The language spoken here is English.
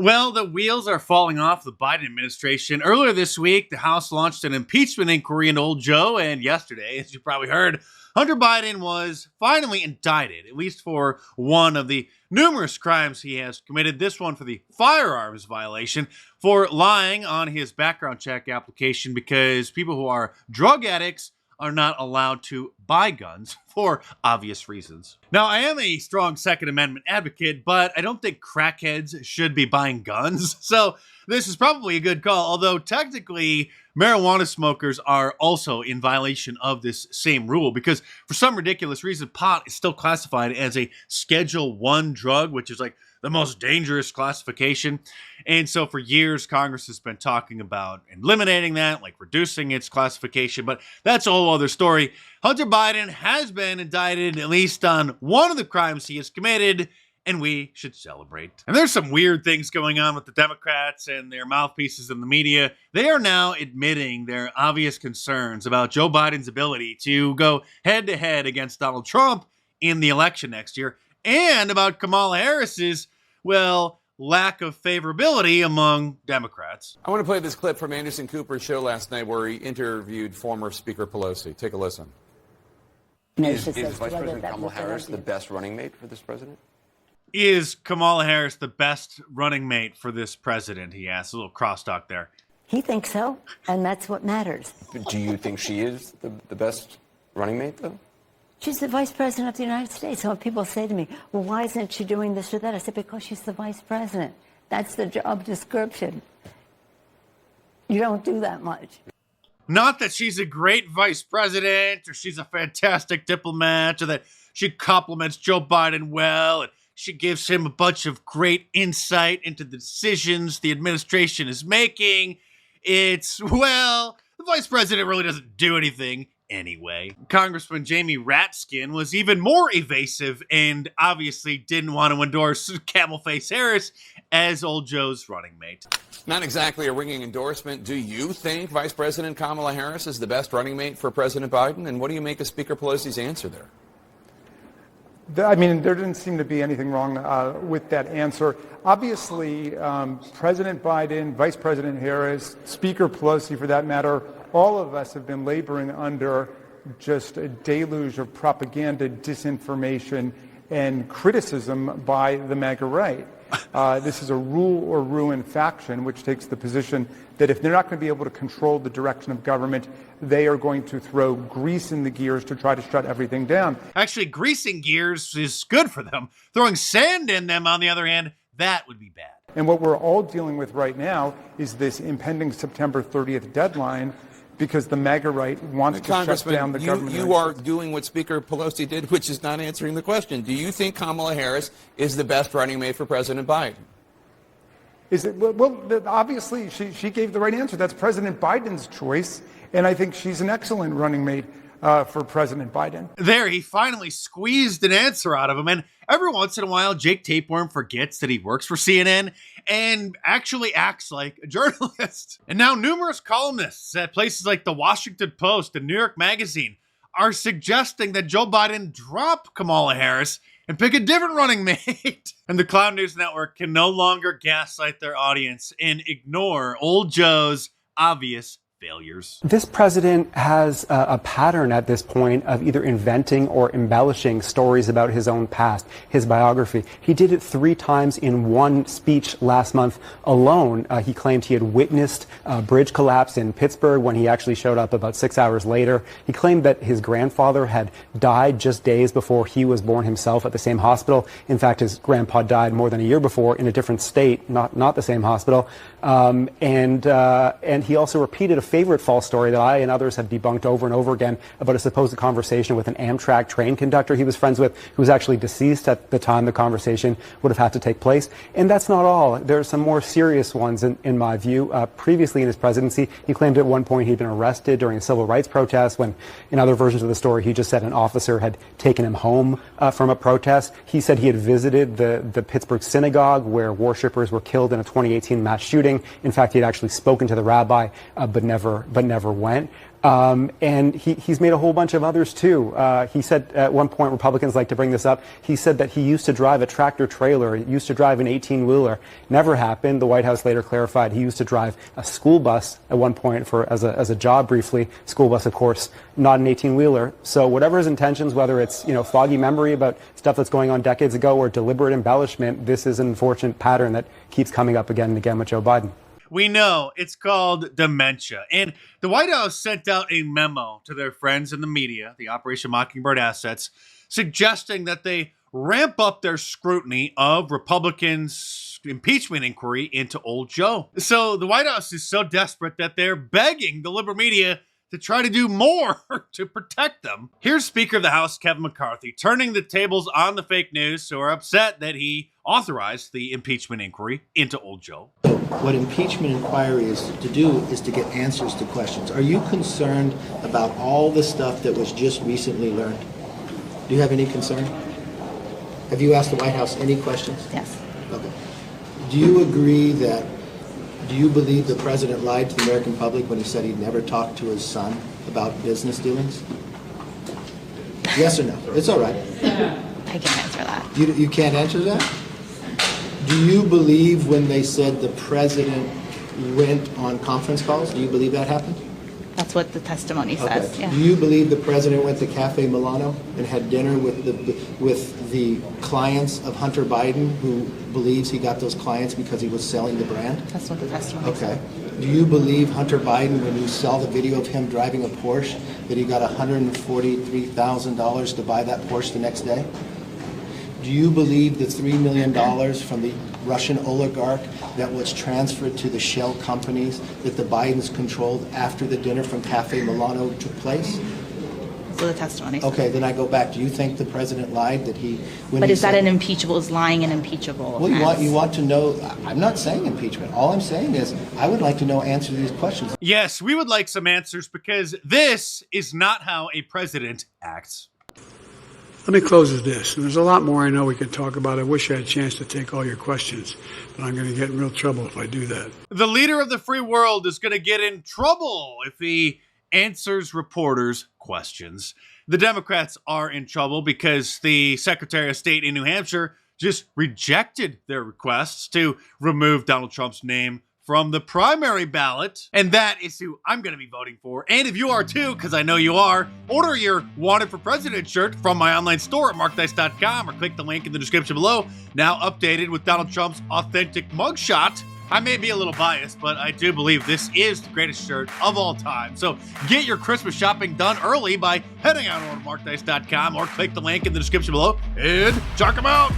Well, the wheels are falling off the Biden administration. Earlier this week, the House launched an impeachment inquiry into old Joe, and yesterday, as you probably heard, Hunter Biden was finally indicted, at least for one of the numerous crimes he has committed. This one for the firearms violation, for lying on his background check application because people who are drug addicts are not allowed to buy guns for obvious reasons. Now, I am a strong Second Amendment advocate, but I don't think crackheads should be buying guns. So this is probably a good call, although technically marijuana smokers are also in violation of this same rule because for some ridiculous reason, pot is still classified as a Schedule 1 drug, which is like the most dangerous classification. And so for years, Congress has been talking about eliminating that, like reducing its classification, but that's a whole other story. Hunter Biden has been indicted, at least on one of the crimes he has committed, and we should celebrate. And there's some weird things going on with the Democrats and their mouthpieces in the media. They are now admitting their obvious concerns about Joe Biden's ability to go head-to-head against Donald Trump in the election next year, and about Kamala Harris's, well, lack of favorability among Democrats. I want to play this clip from Anderson Cooper's show last night where he interviewed former Speaker Pelosi. Take a listen. Is Vice President Kamala Harris the best running mate for this president? Is Kamala Harris the best running mate for this president? He asked. A little crosstalk there. He thinks so, and that's what matters. Do you think she is the best running mate, though? She's the vice president of the United States. So when people say to me, well, why isn't she doing this or that? I said, because she's the vice president. That's the job description. You don't do that much. Not that she's a great vice president or she's a fantastic diplomat or that she compliments Joe Biden well and she gives him a bunch of great insight into the decisions the administration is making. It's, well, the vice president really doesn't do anything anyway. Congressman Jamie Ratskin was even more evasive and obviously didn't want to endorse Camel Face Harris as old Joe's running mate. Not exactly a ringing endorsement. Do you think Vice President Kamala Harris is the best running mate for President Biden? And what do you make of Speaker Pelosi's answer there? I mean, there didn't seem to be anything wrong with that answer. Obviously, President Biden, Vice President Harris, Speaker Pelosi, for that matter, all of us have been laboring under just a deluge of propaganda, disinformation, and criticism by the MAGA right. This is a rule or ruin faction, which takes the position that if they're not going to be able to control the direction of government, they are going to throw grease in the gears to try to shut everything down. Actually, greasing gears is good for them. Throwing sand in them, on the other hand, that would be bad. And what we're all dealing with right now is this impending September 30th deadline because the MAGA right wants to shut down the government. You are doing what Speaker Pelosi did, which is not answering the question. Do you think Kamala Harris is the best running mate for President Biden? Is it? Well, obviously, she gave the right answer. That's President Biden's choice, and I think she's an excellent running mate for President Biden. There, he finally squeezed an answer out of him, and every once in a while, Jake Tapeworm forgets that he works for CNN and actually acts like a journalist. And now numerous columnists at places like the Washington Post and New York Magazine are suggesting that Joe Biden drop Kamala Harris and pick a different running mate. And the Cloud News Network can no longer gaslight their audience and ignore old Joe's obvious failures. This president has a pattern at this point of either inventing or embellishing stories about his own past, his biography. He did it 3 times in one speech last month alone. He claimed he had witnessed a bridge collapse in Pittsburgh when he actually showed up about 6 hours later. He claimed that his grandfather had died just days before he was born himself at the same hospital. In fact, his grandpa died more than a year before in a different state, not the same hospital. And he also repeated a favorite false story that I and others have debunked over and over again about a supposed conversation with an Amtrak train conductor he was friends with, who was actually deceased at the time the conversation would have had to take place. And that's not all. There are some more serious ones in my view. Previously in his presidency, he claimed at one point he'd been arrested during a civil rights protest when, in other versions of the story, he just said an officer had taken him home from a protest. He said he had visited the Pittsburgh synagogue where worshipers were killed in a 2018 mass shooting. In fact, he had actually spoken to the rabbi, but never never went. And he's made a whole bunch of others too. He said at one point, Republicans like to bring this up, he said that he used to drive a tractor trailer, he used to drive an 18-wheeler. Never happened. The White House later clarified he used to drive a school bus at one point as a job briefly. School bus, of course, not an 18-wheeler. So whatever his intentions, whether it's foggy memory about stuff that's going on decades ago or deliberate embellishment, this is an unfortunate pattern that keeps coming up again and again with Joe Biden. We know it's called dementia. And the White House sent out a memo to their friends in the media, the Operation Mockingbird assets, suggesting that they ramp up their scrutiny of Republicans' impeachment inquiry into old Joe. So the White House is so desperate that they're begging the liberal media to try to do more to protect them. Here's Speaker of the House Kevin McCarthy turning the tables on the fake news who are upset that he authorized the impeachment inquiry into old Joe. So what impeachment inquiry is to do is to get answers to questions. Are you concerned about all the stuff that was just recently learned? Do you have any concern? Have you asked the White House any questions? Yes. Okay. Do you believe the president lied to the American public when he said he'd never talked to his son about business dealings? Yes or no? It's all right. I can't answer that. You can't answer that? Do you believe when they said the president went on conference calls? Do you believe that happened? That's what the testimony says. Okay. Yeah. Do you believe the president went to Cafe Milano and had dinner with the clients of Hunter Biden, who believes he got those clients because he was selling the brand? That's what the testimony Okay. says. Do you believe Hunter Biden, when you saw the video of him driving a Porsche, that he got $143,000 to buy that Porsche the next day? Do you believe the $3 million from the Russian oligarch that was transferred to the shell companies that the Bidens controlled after the dinner from Cafe Milano took place? That's what the testimony says. Okay, then I go back. Do you think the president lied that he? But is that an impeachable? Is lying an impeachable? Well, you want to know. I'm not saying impeachment. All I'm saying is I would like to know answers to these questions. Yes, we would like some answers because this is not how a president acts. Let me close with this. And there's a lot more I know we could talk about. I wish I had a chance to take all your questions, but I'm going to get in real trouble if I do that. The leader of the free world is going to get in trouble if he answers reporters' questions. The Democrats are in trouble because the Secretary of State in New Hampshire just rejected their requests to remove Donald Trump's name from the primary ballot. And that is who I'm going to be voting for. And if you are too, because I know you are, order your Wanted for President shirt from my online store at markdice.com or click the link in the description below. Now updated with Donald Trump's authentic mugshot. I may be a little biased, but I do believe this is the greatest shirt of all time. So get your Christmas shopping done early by heading out over to markdice.com or click the link in the description below and check them out.